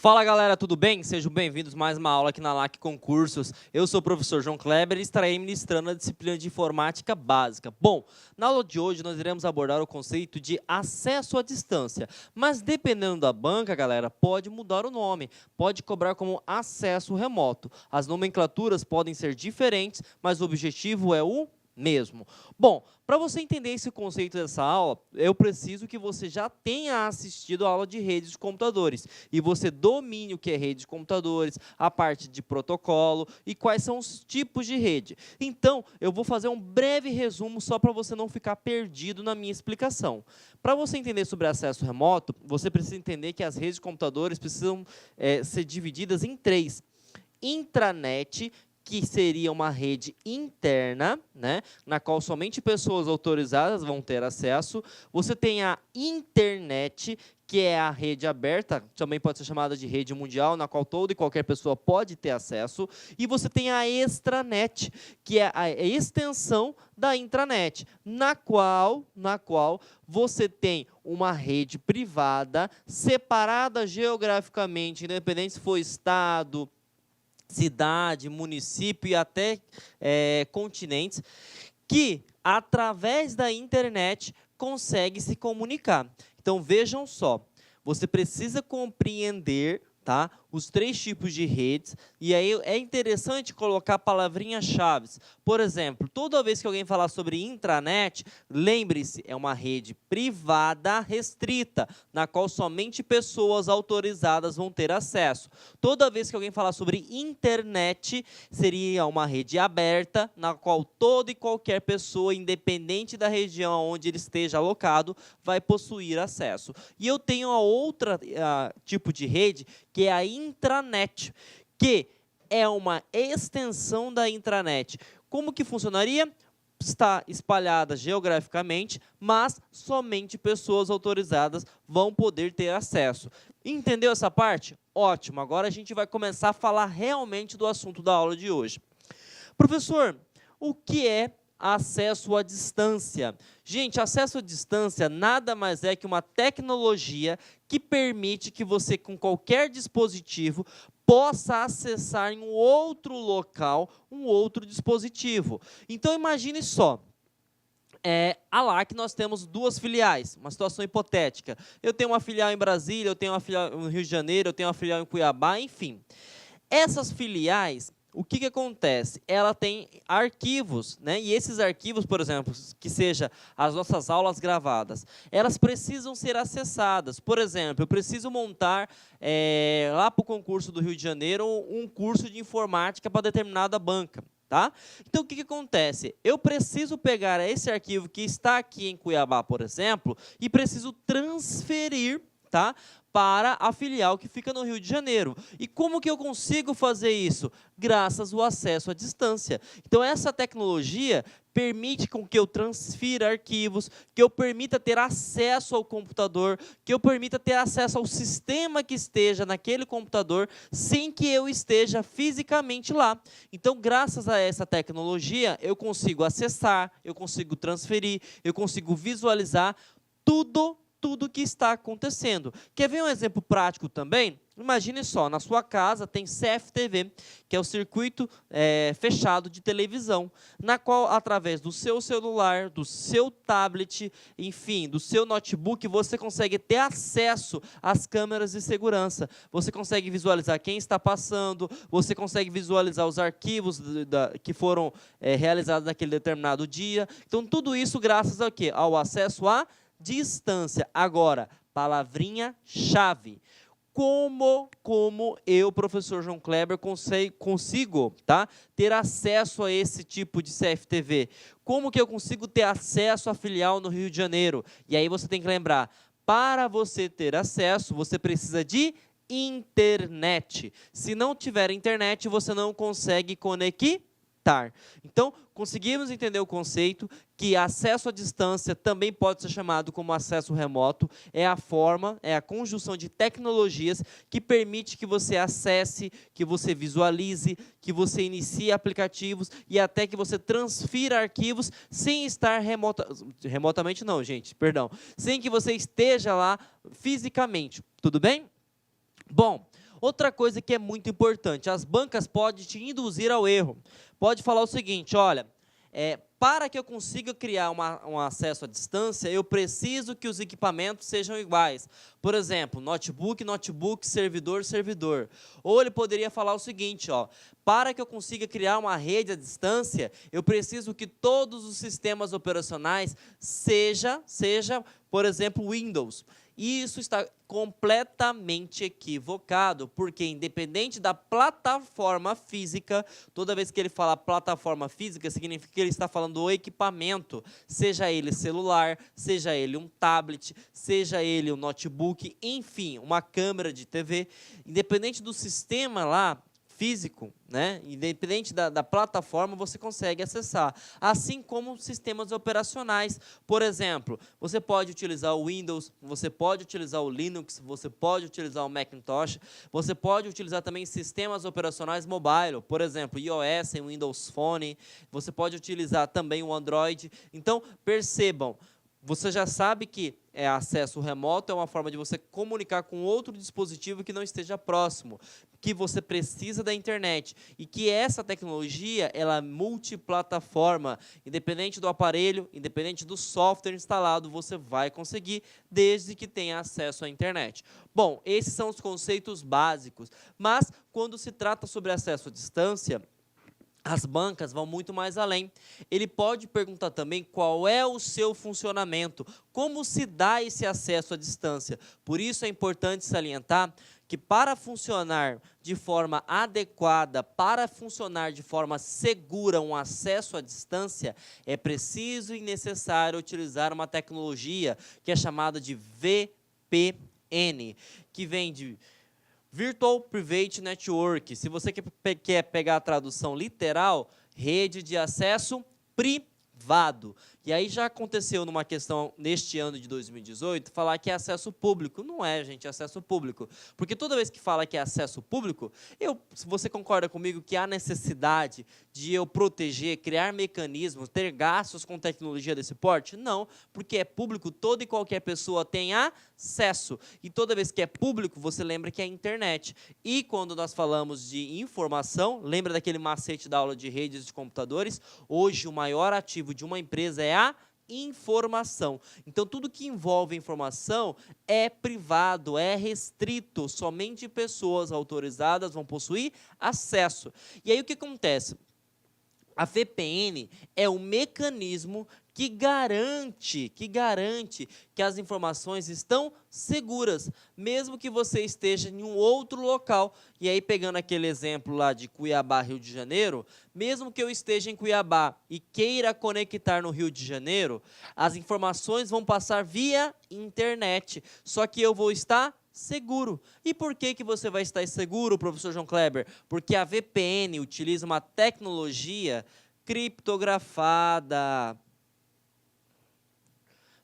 Fala galera, tudo bem? Sejam bem-vindos a mais uma aula aqui na LAC Concursos. Eu sou o professor João Kleber e estarei ministrando a disciplina de Informática Básica. Bom, na aula de hoje nós iremos abordar o conceito de acesso à distância, mas dependendo da banca, galera, pode mudar o nome, pode cobrar como acesso remoto. As nomenclaturas podem ser diferentes, mas o objetivo é o mesmo. Bom, para você entender esse conceito dessa aula, eu preciso que você já tenha assistido a aula de redes de computadores e você domine o que é rede de computadores, a parte de protocolo e quais são os tipos de rede. Então, eu vou fazer um breve resumo só para você não ficar perdido na minha explicação. Para você entender sobre acesso remoto, você precisa entender que as redes de computadores precisam ser divididas em três: intranet, que seria uma rede interna, né, na qual somente pessoas autorizadas vão ter acesso. Você tem a internet, que é a rede aberta, também pode ser chamada de rede mundial, na qual toda e qualquer pessoa pode ter acesso. E você tem a extranet, que é a extensão da intranet, na qual você tem uma rede privada, separada geograficamente, independente se for estado, cidade, município e até continentes, que, através da internet, consegue se comunicar. Então, vejam só, você precisa compreender, tá, os três tipos de redes, e aí é interessante colocar palavrinhas-chave. Por exemplo, toda vez que alguém falar sobre intranet, lembre-se, é uma rede privada restrita, na qual somente pessoas autorizadas vão ter acesso. Toda vez que alguém falar sobre internet, seria uma rede aberta, na qual toda e qualquer pessoa, independente da região onde ele esteja alocado, vai possuir acesso. E eu tenho a outra tipo de rede, que é a intranet, que é uma extensão da intranet. Como que funcionaria? Está espalhada geograficamente, mas somente pessoas autorizadas vão poder ter acesso. Entendeu essa parte? Ótimo, agora a gente vai começar a falar realmente do assunto da aula de hoje. Professor, o que é acesso à distância? Gente, acesso à distância nada mais é que uma tecnologia que permite que você, com qualquer dispositivo, possa acessar em um outro local, um outro dispositivo. Então, imagine só. A LAC, nós temos duas filiais, uma situação hipotética. Eu tenho uma filial em Brasília, eu tenho uma filial no Rio de Janeiro, eu tenho uma filial em Cuiabá, enfim. Essas filiais, o que acontece? Ela tem arquivos, né? E esses arquivos, por exemplo, que seja as nossas aulas gravadas, elas precisam ser acessadas. Por exemplo, eu preciso montar, lá para o concurso do Rio de Janeiro, um curso de informática para determinada banca. Tá? Então, o que acontece? Eu preciso pegar esse arquivo que está aqui em Cuiabá, por exemplo, e preciso transferir, tá, para a filial que fica no Rio de Janeiro. E como que eu consigo fazer isso? Graças ao acesso à distância. Então, essa tecnologia permite com que eu transfira arquivos, que eu permita ter acesso ao computador, que eu permita ter acesso ao sistema que esteja naquele computador, sem que eu esteja fisicamente lá. Então, graças a essa tecnologia, eu consigo acessar, eu consigo transferir, eu consigo visualizar tudo que está acontecendo. Quer ver um exemplo prático também? Imagine só, na sua casa tem CFTV, que é o circuito fechado de televisão, na qual, através do seu celular, do seu tablet, enfim, do seu notebook, você consegue ter acesso às câmeras de segurança. Você consegue visualizar quem está passando, você consegue visualizar os arquivos que foram realizados naquele determinado dia. Então, tudo isso graças ao quê? Ao acesso à distância. Agora, palavrinha-chave. Como eu, professor João Kleber, consigo, tá, ter acesso a esse tipo de CFTV? Como que eu consigo ter acesso à filial no Rio de Janeiro? E aí você tem que lembrar, para você ter acesso, você precisa de internet. Se não tiver internet, você não consegue conectar. Então, conseguimos entender o conceito que acesso à distância também pode ser chamado como acesso remoto. É a conjunção de tecnologias que permite que você acesse, que você visualize, que você inicie aplicativos e até que você transfira arquivos sem estar remotamente não, gente, perdão, sem que você esteja lá fisicamente. Tudo bem? Bom, Outra coisa que é muito importante, as bancas podem te induzir ao erro. Pode falar o seguinte, olha, para que eu consiga criar um acesso à distância, eu preciso que os equipamentos sejam iguais. Por exemplo, notebook, notebook, servidor, servidor. Ou ele poderia falar o seguinte, ó, para que eu consiga criar uma rede à distância, eu preciso que todos os sistemas operacionais seja, por exemplo, Windows. E isso está completamente equivocado, porque independente da plataforma física, toda vez que ele fala plataforma física, significa que ele está falando do equipamento, seja ele celular, seja ele um tablet, seja ele um notebook, enfim, uma câmera de TV, independente do sistema lá, físico, né? Independente da plataforma, você consegue acessar. Assim como sistemas operacionais. Por exemplo, você pode utilizar o Windows, você pode utilizar o Linux, você pode utilizar o Macintosh, você pode utilizar também sistemas operacionais mobile, por exemplo, iOS, Windows Phone, você pode utilizar também o Android. Então, percebam, você já sabe que acesso remoto é uma forma de você comunicar com outro dispositivo que não esteja próximo, que você precisa da internet e que essa tecnologia ela é multiplataforma, independente do aparelho, independente do software instalado, você vai conseguir, desde que tenha acesso à internet. Bom, esses são os conceitos básicos, mas quando se trata sobre acesso à distância, as bancas vão muito mais além. Ele pode perguntar também qual é o seu funcionamento, como se dá esse acesso à distância. Por isso é importante salientar que para funcionar de forma adequada, para funcionar de forma segura um acesso à distância, é preciso e necessário utilizar uma tecnologia que é chamada de VPN, que vem de Virtual Private Network. Se você quer pegar a tradução literal, rede de acesso privado. E aí já aconteceu numa questão, neste ano de 2018, falar que é acesso público. Não é, gente, é acesso público. Porque toda vez que fala que é acesso público, se você concorda comigo que há necessidade de eu proteger, criar mecanismos, ter gastos com tecnologia desse porte? Não, porque é público, toda e qualquer pessoa tem acesso. E toda vez que é público, você lembra que é a internet. E quando nós falamos de informação, lembra daquele macete da aula de redes de computadores? Hoje, o maior ativo de uma empresa é a informação. Então, tudo que envolve informação é privado, é restrito, somente pessoas autorizadas vão possuir acesso. E aí o que acontece? A VPN é um mecanismo que garante que as informações estão seguras, mesmo que você esteja em um outro local. E aí, pegando aquele exemplo lá de Cuiabá, Rio de Janeiro, mesmo que eu esteja em Cuiabá e queira conectar no Rio de Janeiro, as informações vão passar via internet, só que eu vou estar seguro. E por que você vai estar seguro, professor João Kleber? Porque a VPN utiliza uma tecnologia criptografada.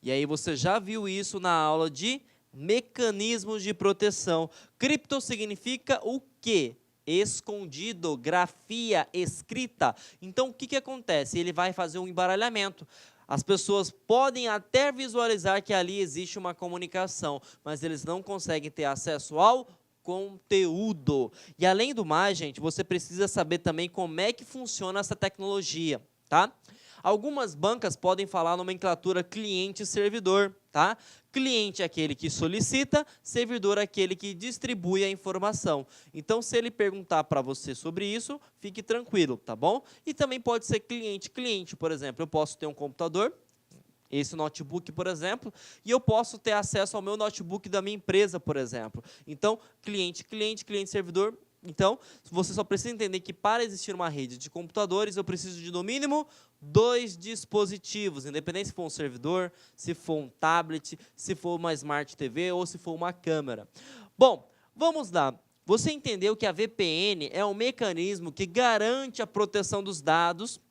E aí você já viu isso na aula de mecanismos de proteção. Cripto significa o quê? Escondido, grafia, escrita. Então, o que acontece? Ele vai fazer um embaralhamento. As pessoas podem até visualizar que ali existe uma comunicação, mas eles não conseguem ter acesso ao conteúdo. E além do mais, gente, você precisa saber também como é que funciona essa tecnologia, tá? Algumas bancas podem falar nomenclatura cliente e servidor, tá? Cliente é aquele que solicita, servidor é aquele que distribui a informação. Então, se ele perguntar para você sobre isso, fique tranquilo, tá bom? E também pode ser cliente, por exemplo, eu posso ter um computador, esse notebook, por exemplo, e eu posso ter acesso ao meu notebook da minha empresa, por exemplo. Então, cliente, servidor. Então, você só precisa entender que para existir uma rede de computadores, eu preciso de, no mínimo, 2 dispositivos, independente se for um servidor, se for um tablet, se for uma Smart TV ou se for uma câmera. Bom, vamos lá. Você entendeu que a VPN é um mecanismo que garante a proteção dos dados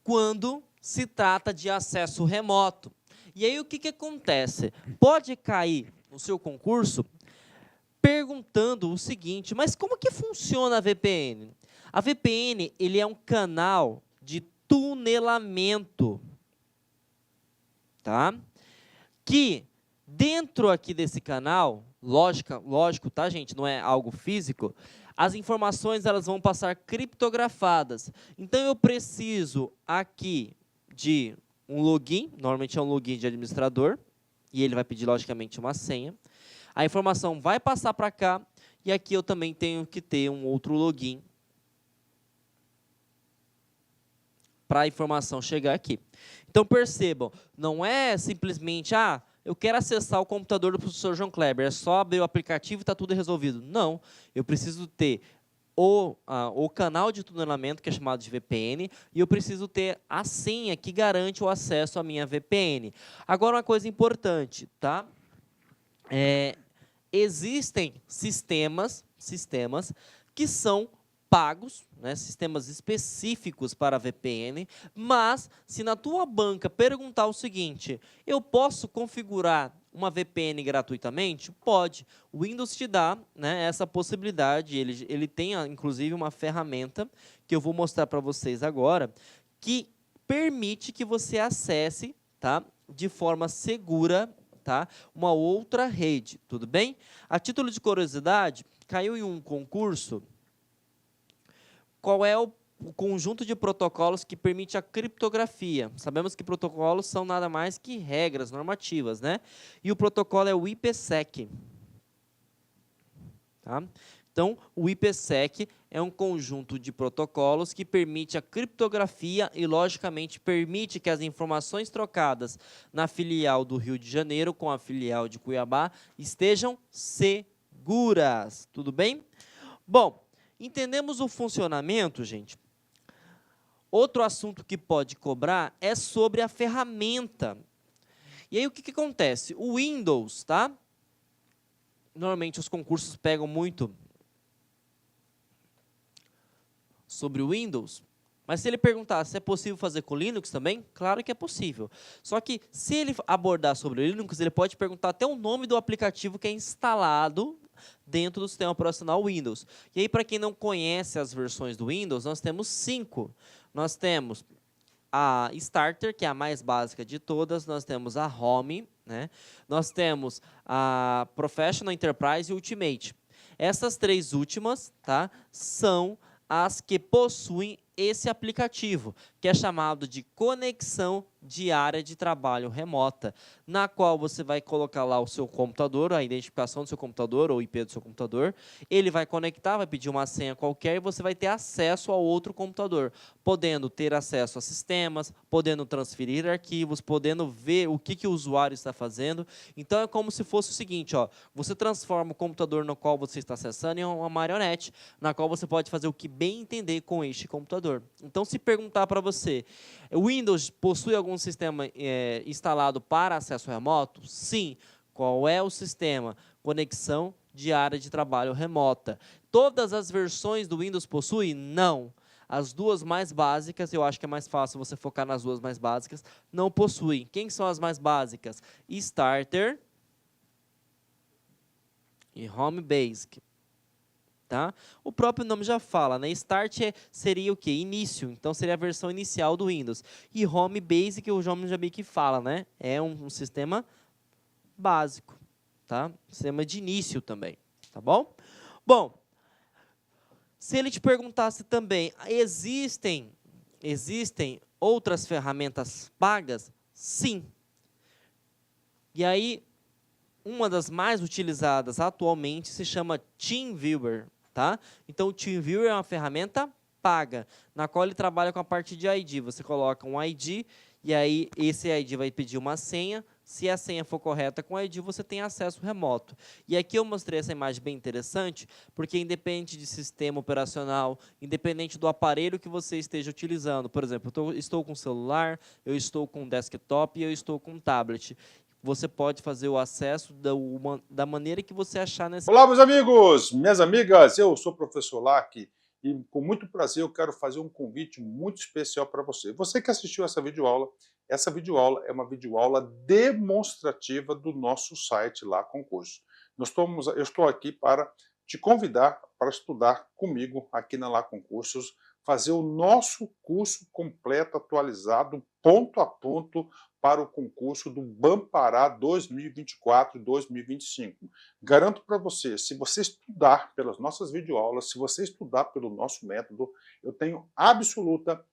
quando se trata de acesso remoto. E aí o que acontece? Pode cair no seu concurso perguntando o seguinte, mas como que funciona a VPN? A VPN, ele é um canal de tunelamento, tá? Que dentro aqui desse canal, lógico, tá, gente? Não é algo físico. As informações elas vão passar criptografadas. Então eu preciso aqui de um login, normalmente é um login de administrador, e ele vai pedir logicamente uma senha. A informação vai passar para cá e aqui eu também tenho que ter um outro login para a informação chegar aqui. Então percebam, não é simplesmente, eu quero acessar o computador do professor João Kleber, é só abrir o aplicativo e está tudo resolvido. Não, eu preciso ter o canal de tunelamento, que é chamado de VPN, e eu preciso ter a senha que garante o acesso à minha VPN. Agora, uma coisa importante, tá? Existem sistemas que são pagos, né, sistemas específicos para VPN, mas se na tua banca perguntar o seguinte, eu posso configurar uma VPN gratuitamente? Pode. O Windows te dá, né, essa possibilidade, ele tem inclusive uma ferramenta que eu vou mostrar para vocês agora, que permite que você acesse, tá, de forma segura, tá, uma outra rede, tudo bem? A título de curiosidade, caiu em um concurso qual é o conjunto de protocolos que permite a criptografia. Sabemos que protocolos são nada mais que regras normativas, né? E o protocolo é o IPsec. Tá? Então, o IPsec é um conjunto de protocolos que permite a criptografia e, logicamente, permite que as informações trocadas na filial do Rio de Janeiro com a filial de Cuiabá estejam seguras. Tudo bem? Bom, entendemos o funcionamento, gente? Outro assunto que pode cobrar é sobre a ferramenta. E aí, o que acontece? O Windows, tá? Normalmente, os concursos pegam muito sobre o Windows, mas se ele perguntar se é possível fazer com Linux também, claro que é possível. Só que, se ele abordar sobre o Linux, ele pode perguntar até o nome do aplicativo que é instalado dentro do sistema operacional Windows. E aí, para quem não conhece as versões do Windows, nós temos 5. Nós temos a Starter, que é a mais básica de todas, nós temos a Home, né? Nós temos a Professional, Enterprise e Ultimate. Essas 3 últimas, tá, são as que possuem esse aplicativo, que é chamado de conexão de área de trabalho remota, na qual você vai colocar lá o seu computador, a identificação do seu computador ou o IP do seu computador, ele vai conectar, vai pedir uma senha qualquer e você vai ter acesso ao outro computador, podendo ter acesso a sistemas, podendo transferir arquivos, podendo ver o que o usuário está fazendo. Então, é como se fosse o seguinte, você transforma o computador no qual você está acessando em uma marionete, na qual você pode fazer o que bem entender com este computador. Então, se perguntar para você, o Windows possui algum sistema instalado para acesso remoto? Sim. Qual é o sistema? Conexão de área de trabalho remota. Todas as versões do Windows possuem? Não. As 2 mais básicas, eu acho que é mais fácil você focar nas 2 mais básicas, não possuem. Quem são as mais básicas? Starter e Home Basic. Tá? O próprio nome já fala, né? Start seria o quê? Início, então seria a versão inicial do Windows. E Home Basic, o nome já meio que fala, né? É um sistema básico, tá? Sistema de início também, tá bom? Bom, se ele te perguntasse também, existem outras ferramentas pagas? Sim. E aí, uma das mais utilizadas atualmente se chama TeamViewer. Tá? Então, o TeamViewer é uma ferramenta paga, na qual ele trabalha com a parte de ID. Você coloca um ID, e aí esse ID vai pedir uma senha. Se a senha for correta com o ID, você tem acesso remoto. E aqui eu mostrei essa imagem bem interessante, porque independente de sistema operacional, independente do aparelho que você esteja utilizando, por exemplo, eu estou com celular, eu estou com desktop e eu estou com tablet. Você pode fazer o acesso da maneira que você achar necessário. Olá, meus amigos, minhas amigas, eu sou o professor Lack e com muito prazer eu quero fazer um convite muito especial para você. Você que assistiu essa videoaula é uma videoaula demonstrativa do nosso site lá Concurso. Eu estou aqui para te convidar para estudar comigo aqui na Lá Concursos, fazer o nosso curso completo, atualizado, ponto a ponto, para o concurso do Bampará 2024-2025. Garanto para você, se você estudar pelas nossas videoaulas, se você estudar pelo nosso método, eu tenho absoluta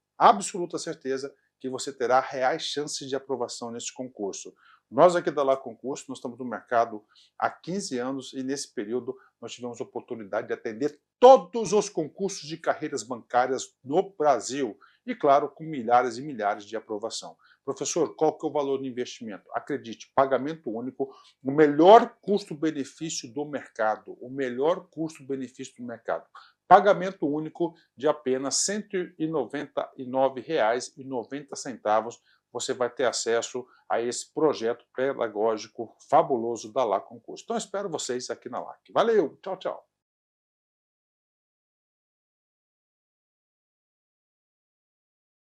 certeza que você terá reais chances de aprovação nesse concurso. Nós aqui da La Concurso, nós estamos no mercado há 15 anos e nesse período nós tivemos a oportunidade de atender todos os concursos de carreiras bancárias no Brasil e, claro, com milhares e milhares de aprovação. Professor, qual que é o valor do investimento? Acredite, pagamento único, o melhor custo-benefício do mercado, o melhor custo-benefício do mercado. Pagamento único de apenas R$ 199,90. Você vai ter acesso a esse projeto pedagógico fabuloso da La Concurso. Então, espero vocês aqui na LAC. Valeu, tchau, tchau.